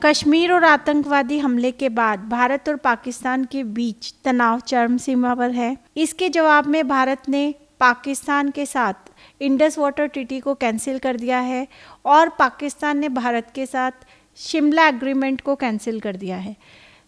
कश्मीर और आतंकवादी हमले के बाद भारत और पाकिस्तान के बीच तनाव चरम सीमा पर है। इसके जवाब में भारत ने पाकिस्तान के साथ इंडस वाटर ट्रीटी को कैंसिल कर दिया है और पाकिस्तान ने भारत के साथ शिमला एग्रीमेंट को कैंसिल कर दिया है।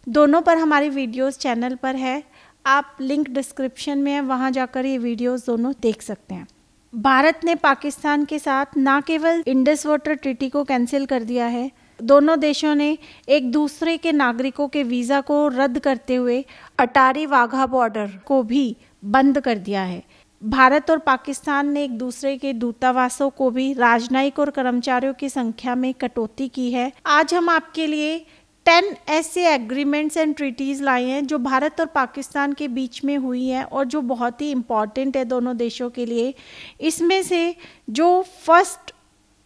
दोनों पर हमारी वीडियोस चैनल पर है, आप लिंक डिस्क्रिप्शन में है, वहां जाकर ये वीडियोस दोनों देख सकते हैं। भारत ने पाकिस्तान के साथ न केवल इंडस वाटर ट्रीटी को कैंसिल कर दिया है, दोनों देशों ने एक दूसरे के नागरिकों के वीज़ा को रद्द करते हुए अटारी वाघा बॉर्डर को भी बंद कर दिया है। भारत और पाकिस्तान ने एक दूसरे के दूतावासों को भी राजनयिक और कर्मचारियों की संख्या में कटौती की है। आज हम आपके लिए 10 ऐसे एग्रीमेंट्स एंड ट्रीटीज़ लाए हैं जो भारत और पाकिस्तान के बीच में हुई हैं और जो बहुत ही इम्पॉर्टेंट है दोनों देशों के लिए। इसमें से जो फर्स्ट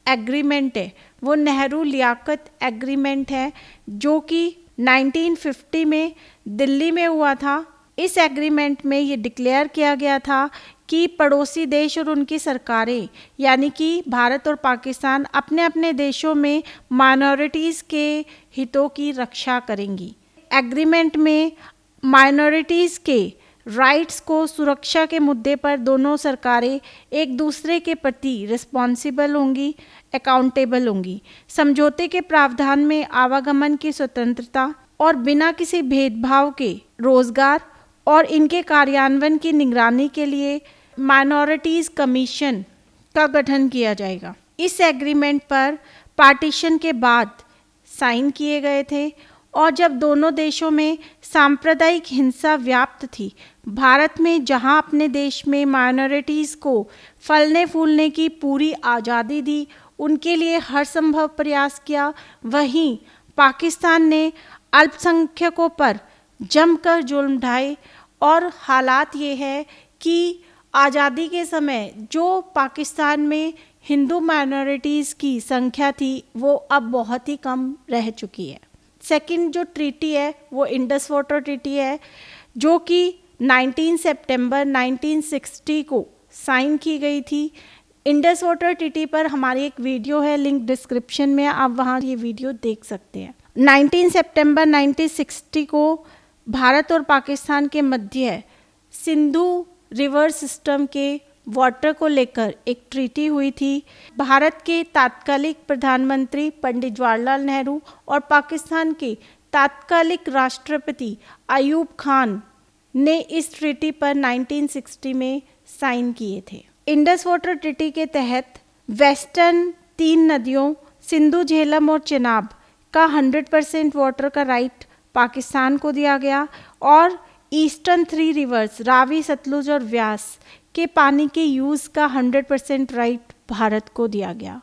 एग्रीमेंट है वो नेहरू लियाकत एग्रीमेंट है, जो कि 1950 में दिल्ली में हुआ था। इस एग्रीमेंट में ये डिक्लेयर किया गया था कि पड़ोसी देश और उनकी सरकारें यानी कि भारत और पाकिस्तान अपने अपने देशों में माइनॉरिटीज़ के हितों की रक्षा करेंगी। एग्रीमेंट में माइनॉरिटीज़ के राइट्स को सुरक्षा के मुद्दे पर दोनों सरकारें एक दूसरे के प्रति रिस्पॉन्सिबल होंगी, अकाउंटेबल होंगी। समझौते के प्रावधान में आवागमन की स्वतंत्रता और बिना किसी भेदभाव के रोजगार और इनके कार्यान्वयन की निगरानी के लिए माइनॉरिटीज़ कमीशन का गठन किया जाएगा। इस एग्रीमेंट पर पार्टीशन के बाद साइन किए गए थे और जब दोनों देशों में सांप्रदायिक हिंसा व्याप्त थी, भारत में जहां अपने देश में माइनॉरिटीज़ को फलने फूलने की पूरी आज़ादी दी, उनके लिए हर संभव प्रयास किया, वहीं पाकिस्तान ने अल्पसंख्यकों पर जमकर जुल्म ढाए। और हालात ये है कि आज़ादी के समय जो पाकिस्तान में हिंदू माइनॉरिटीज़ की संख्या थी वो अब बहुत ही कम रह चुकी है। सेकंड जो ट्रीटी है वो इंडस वाटर ट्रीटी है, जो कि 19 सितंबर 1960 को साइन की गई थी। इंडस वाटर ट्रीटी पर हमारी एक वीडियो है, लिंक डिस्क्रिप्शन में, आप वहाँ ये वीडियो देख सकते हैं। 19 सितंबर 1960 को भारत और पाकिस्तान के मध्य सिंधु रिवर सिस्टम के वाटर को लेकर एक ट्रीटी हुई थी। भारत के तात्कालिक प्रधानमंत्री पंडित जवाहरलाल नेहरू और पाकिस्तान के तात्कालिक राष्ट्रपति अयूब खान ने इस ट्रीटी पर 1960 में साइन किए थे। इंडस वाटर ट्रीटी के तहत वेस्टर्न 3 नदियों सिंधु, झेलम और चेनाब का 100% वाटर का राइट पाकिस्तान को दिया गया और ईस्टर्न 3 रिवर्स रावी, सतलुज और व्यास के पानी के यूज़ का 100% राइट भारत को दिया गया।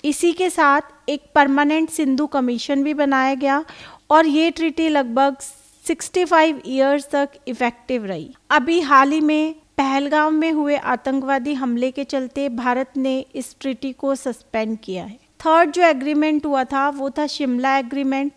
इसी के साथ एक परमानेंट सिंधु कमीशन भी बनाया गया और ये ट्रीटी लगभग 65 इयर्स तक इफेक्टिव रही। अभी हाल ही में पहलगाम में हुए आतंकवादी हमले के चलते भारत ने इस ट्रीटी को सस्पेंड किया है। थर्ड जो एग्रीमेंट हुआ था वो था शिमला एग्रीमेंट,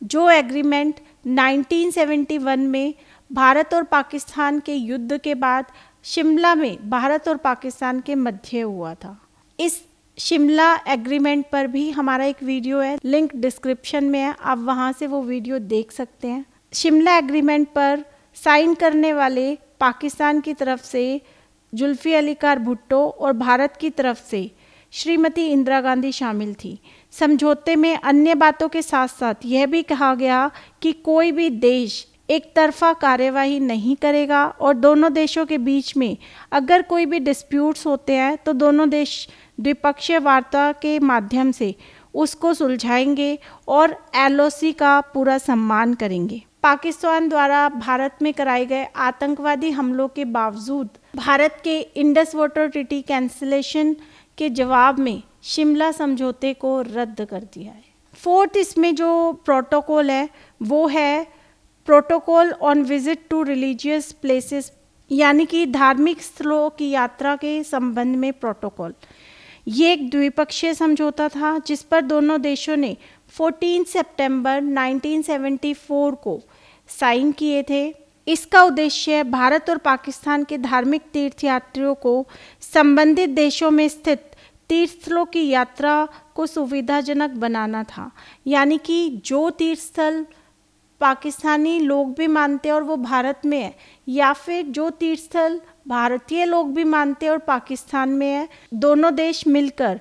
जो एग्रीमेंट 1971 में भारत और पाकिस्तान के युद्ध के बाद शिमला में भारत और पाकिस्तान के मध्य हुआ था। इस शिमला एग्रीमेंट पर भी हमारा एक वीडियो है, लिंक डिस्क्रिप्शन में है, आप वहां से वो वीडियो देख सकते हैं। शिमला एग्रीमेंट पर साइन करने वाले पाकिस्तान की तरफ से जुल्फिकार भुट्टो और भारत की तरफ से श्रीमती इंदिरा गांधी शामिल थी। समझौते में अन्य बातों के साथ साथ यह भी कहा गया कि कोई भी देश एक तरफा कार्यवाही नहीं करेगा और दोनों देशों के बीच में अगर कोई भी डिस्प्यूट्स होते हैं तो दोनों देश द्विपक्षीय वार्ता के माध्यम से उसको सुलझाएंगे और एलओसी का पूरा सम्मान करेंगे। पाकिस्तान द्वारा भारत में कराए गए आतंकवादी हमलों के बावजूद भारत के इंडस वाटर ट्रीटी कैंसिलेशन के जवाब में शिमला समझौते को रद्द कर दिया है। फोर्थ इसमें जो प्रोटोकॉल है वो है protocol on visit to religious places, यानी कि धार्मिक स्थलों की यात्रा के संबंध में प्रोटोकॉल। ये एक द्विपक्षीय समझौता था जिस पर दोनों देशों ने 14 सितंबर 1974 को साइन किए थे। इसका उद्देश्य भारत और पाकिस्तान के धार्मिक तीर्थयात्रियों को संबंधित देशों में स्थित तीर्थस्थलों की यात्रा को सुविधाजनक बनाना था। यानी कि जो तीर्थस्थल पाकिस्तानी लोग भी मानते हैं और वो भारत में है, या फिर जो तीर्थस्थल भारतीय लोग भी मानते हैं और पाकिस्तान में है, दोनों देश मिलकर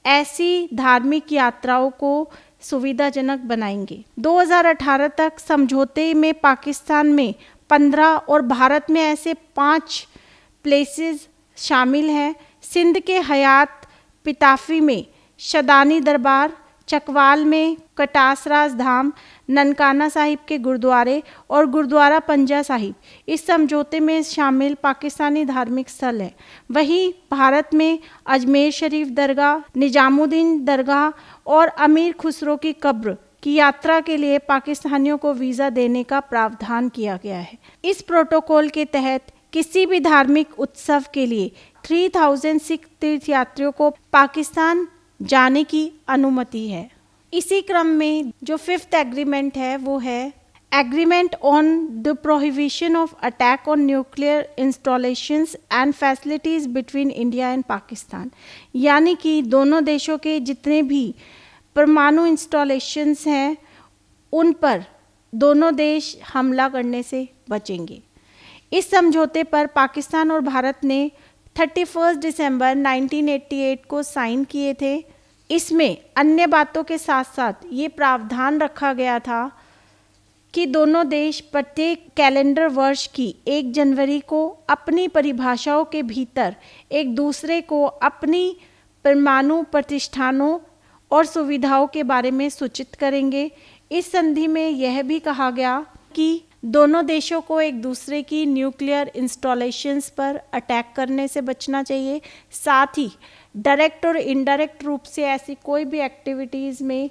ऐसी धार्मिक यात्राओं को सुविधाजनक बनाएंगे। 2018 तक समझौते में पाकिस्तान में 15 और भारत में ऐसे 5 प्लेसेस शामिल हैं। सिंध के हयात पिताफी में शदानी दरबार, चकवाल में कटासराज धाम, ननकाना साहिब के गुरुद्वारे और गुरुद्वारा पंजा साहिब इस समझौते में शामिल पाकिस्तानी धार्मिक स्थल है। वहीं भारत में अजमेर शरीफ दरगाह, निजामुद्दीन दरगाह और अमीर खुसरो की कब्र की यात्रा के लिए पाकिस्तानियों को वीज़ा देने का प्रावधान किया गया है। इस प्रोटोकॉल के तहत किसी भी धार्मिक उत्सव के लिए 3000 सिख तीर्थयात्रियों को पाकिस्तान जाने की अनुमति है। इसी क्रम में जो 5th एग्रीमेंट है वो है agreement on the prohibition of attack on nuclear installations and facilities between India and Pakistan. यानी कि दोनों देशों के जितने भी परमाणु इंस्टॉलेशंस हैं उन पर दोनों देश हमला करने से बचेंगे। इस समझौते पर पाकिस्तान और भारत ने 31 दिसंबर 1988 को साइन किए थे। इसमें अन्य बातों के साथ साथ ये प्रावधान रखा गया था कि दोनों देश प्रत्येक कैलेंडर वर्ष की 1 जनवरी को अपनी परिभाषाओं के भीतर एक दूसरे को अपनी परमाणु प्रतिष्ठानों और सुविधाओं के बारे में सूचित करेंगे। इस संधि में यह भी कहा गया कि दोनों देशों को एक दूसरे की न्यूक्लियर इंस्टॉलेशंस पर अटैक करने से बचना चाहिए। साथ ही डायरेक्ट और इनडायरेक्ट रूप से ऐसी कोई भी एक्टिविटीज़ में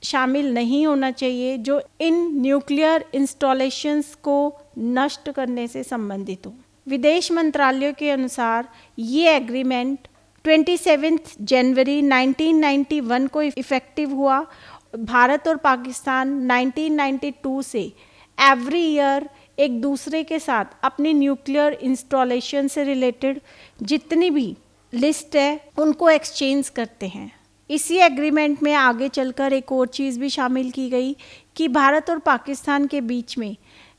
शामिल नहीं होना चाहिए जो इन न्यूक्लियर इंस्टॉलेशंस को नष्ट करने से संबंधित हो। विदेश मंत्रालय के अनुसार ये एग्रीमेंट 27 जनवरी 1991 को इफ़ेक्टिव हुआ। भारत और पाकिस्तान 1992 से एवरी ईयर एक दूसरे के साथ अपनी न्यूक्लियर इंस्टॉलेशन से रिलेटेड जितनी भी लिस्ट है उनको एक्सचेंज करते हैं। इसी एग्रीमेंट में आगे चलकर एक और चीज़ भी शामिल की गई कि भारत और पाकिस्तान के बीच में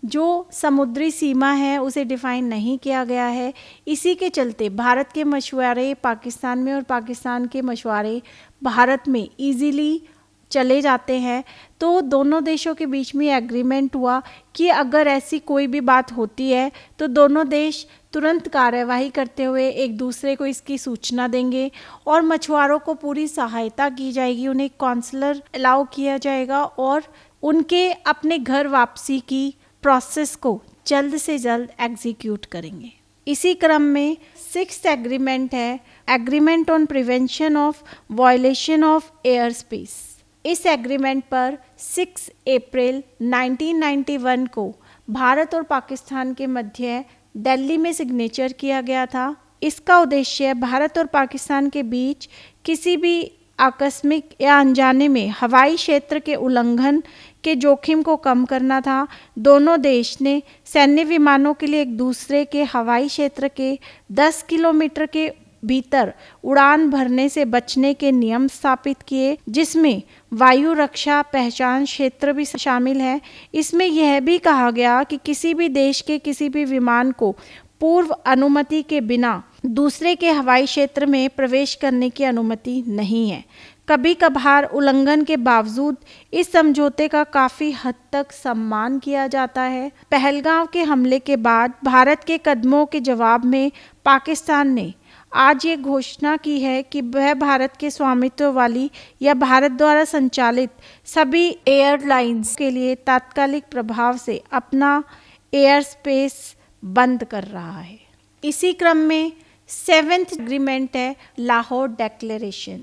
जो समुद्री सीमा है उसे डिफ़ाइन नहीं किया गया है। इसी के चलते भारत के मछुआरे पाकिस्तान में और पाकिस्तान के मछुआरे भारत में ईजीली चले जाते हैं। तो दोनों देशों के बीच में एग्रीमेंट हुआ कि अगर ऐसी कोई भी बात होती है तो दोनों देश तुरंत कार्यवाही करते हुए एक दूसरे को इसकी सूचना देंगे और मछुआरों को पूरी सहायता की जाएगी, उन्हें काउंसलर अलाउ किया जाएगा और उनके अपने घर वापसी की प्रोसेस को जल्द से जल्द एग्जीक्यूट करेंगे। इसी क्रम में 6th एग्रीमेंट है agreement on prevention of violation of air space. इस एग्रीमेंट पर 6 अप्रैल 1991 को भारत और पाकिस्तान के मध्य दिल्ली में सिग्नेचर किया गया था। इसका उद्देश्य भारत और पाकिस्तान के बीच किसी भी आकस्मिक या अनजाने में हवाई क्षेत्र के उल्लंघन के जोखिम को कम करना था। दोनों देश ने सैन्य विमानों के लिए एक दूसरे के हवाई क्षेत्र के 10 किलोमीटर के भीतर उड़ान भरने से बचने के नियम स्थापित किए, जिसमें वायु रक्षा पहचान क्षेत्र भी शामिल है। इसमें यह भी कहा गया कि किसी भी देश के किसी भी विमान को पूर्व अनुमति के बिना दूसरे के हवाई क्षेत्र में प्रवेश करने की अनुमति नहीं है। कभी कभार उल्लंघन के बावजूद इस समझौते का काफ़ी हद तक सम्मान किया जाता है। पहलगाम के हमले के बाद भारत के कदमों के जवाब में पाकिस्तान ने आज ये घोषणा की है कि वह भारत के स्वामित्व वाली या भारत द्वारा संचालित सभी एयरलाइंस के लिए तात्कालिक प्रभाव से अपना एयर स्पेस बंद कर रहा है। इसी क्रम में 7th एग्रीमेंट है लाहौर डिक्लेरेशन।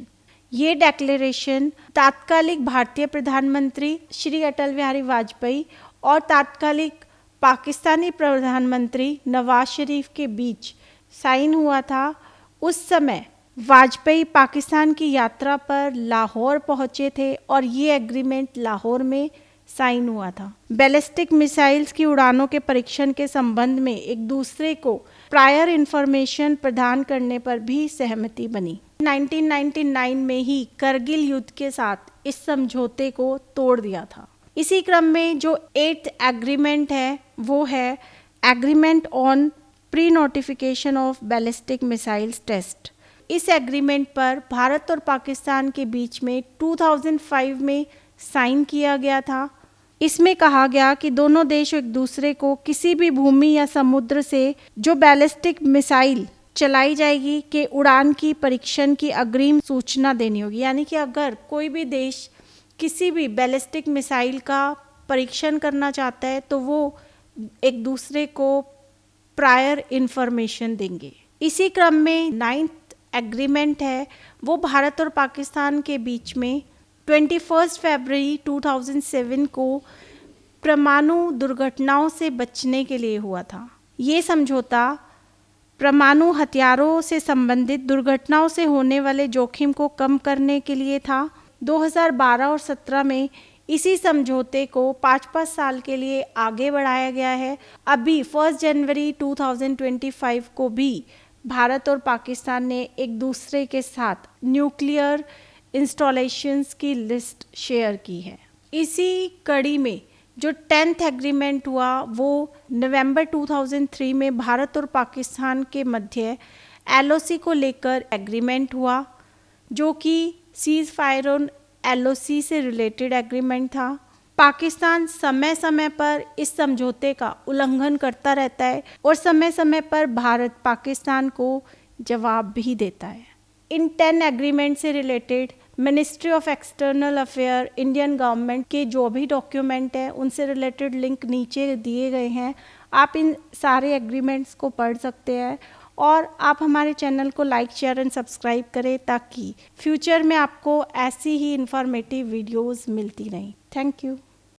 ये डिक्लेरेशन तात्कालिक भारतीय प्रधानमंत्री श्री अटल बिहारी वाजपेयी और तात्कालिक पाकिस्तानी प्रधानमंत्री नवाज शरीफ के बीच साइन हुआ था। उस समय वाजपेयी पाकिस्तान की यात्रा पर लाहौर पहुंचे थे और ये एग्रीमेंट लाहौर में साइन हुआ था। बैलिस्टिक मिसाइल्स की उड़ानों के परीक्षण के संबंध में एक दूसरे को प्रायर इंफॉर्मेशन प्रदान करने पर भी सहमति बनी। 1999 में ही करगिल युद्ध के साथ इस समझौते को तोड़ दिया था। इसी क्रम में जो 8th एग्रीमेंट है वो है agreement on pre notification of ballistic missiles test. इस एग्रीमेंट पर भारत और पाकिस्तान के बीच में 2005 में साइन किया गया था। इसमें कहा गया कि दोनों देश एक दूसरे को किसी भी भूमि या समुद्र से जो बैलिस्टिक मिसाइल चलाई जाएगी के उड़ान की परीक्षण की अग्रिम सूचना देनी होगी। यानी कि अगर कोई भी देश किसी भी बैलिस्टिक मिसाइल का परीक्षण करना चाहता है तो वो एक दूसरे को प्रायर इंफॉर्मेशन देंगे। इसी क्रम में 9th एग्रीमेंट है वो भारत और पाकिस्तान के बीच में 21 फरवरी 2007 को परमाणु दुर्घटनाओं से बचने के लिए हुआ था। ये समझौता परमाणु हथियारों से संबंधित दुर्घटनाओं से होने वाले जोखिम को कम करने के लिए था। 2012 और 17 में इसी समझौते को 5-5 साल के लिए आगे बढ़ाया गया है। अभी 1 जनवरी 2025 को भी भारत और पाकिस्तान ने एक दूसरे के साथ न्यूक्लियर इंस्टॉलेशंस की लिस्ट शेयर की है। इसी कड़ी में जो 10th एग्रीमेंट हुआ वो नवंबर 2003 में भारत और पाकिस्तान के मध्य LOC को लेकर एग्रीमेंट हुआ, जो कि सीज फायर ऑन LOC से रिलेटेड एग्रीमेंट था। पाकिस्तान समय समय पर इस समझौते का उल्लंघन करता रहता है और समय समय पर भारत पाकिस्तान को जवाब भी देता है। इन 10 एग्रीमेंट से related ministry of external affair, Indian government के जो भी डॉक्यूमेंट हैं उनसे रिलेटेड लिंक नीचे दिए गए हैं। आप इन सारे एग्रीमेंट्स को पढ़ सकते हैं और आप हमारे चैनल को लाइक, शेयर एंड सब्सक्राइब करें ताकि फ्यूचर में आपको ऐसी ही इंफॉर्मेटिव वीडियोस मिलती रहें। Thank you.